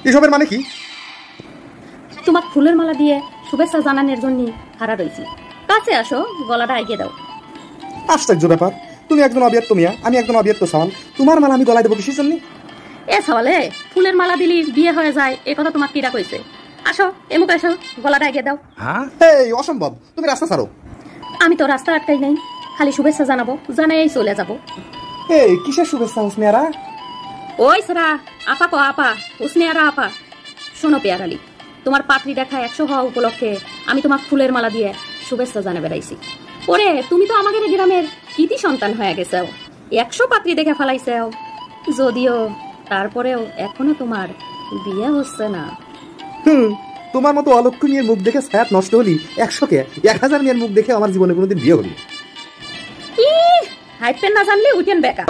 এসবের মানে কি? তোমাক ফুলের মালা দিয়ে শুভেচ্ছা জানানোর জন্য হারা রয়েছি। কাছে আসো, গলাটা এগিয়ে দাও। আশ্চর্য ব্যাপার, তুমি একজন অবিয়াত্ত মিয়া, আমি একজন অবিয়াত্ত সওয়াল। তোমার মালা আমি গলায় দেবো কিসের জন্য? এ সওয়ালে, ফুলের মালা দিলি বিয়ে হয়ে যায় এ কথা তোমাক কিরা কইছে? আসো, এমুক আসো, গলাটা এগিয়ে দাও। এই অসম্ভব, তুমি রাস্তা ছাড়ো। আমি তো রাস্তা আটকাই নাই, খালি শুভেচ্ছা জানাবো, জানাই চলে যাবো। এই কিসের শুভেচ্ছা হোসনিয়ারা? ওই সারা আপা কো আপা, হোসনিয়ারা আপা। শোনো পেয়ারালি, তোমার পাত্রী দেখা 100 হওয়া উপলক্ষে আমি তোমাক ফুলের মালা দিয়ে শুভেচ্ছা জানা বেড়াইছি। ওরে, তুমি তো আমাদের গ্রামের কৃতি সন্তান হয়ে গেছাও, 100 পাত্রী দেখে ফেলাইছাও। যদিও তারপরেও এখনো তোমার বিয়ে হচ্ছে না। তোমার মতো অলক্ষ্য মেয়ের মুখ দেখে ছায়াত নষ্ট হলি 100 কে 1000 মেয়ের মুখ দেখে আমার জীবনে কোনোদিন বিয়ে হলি। হাইট পেন না জানলে উঠেন বেকা।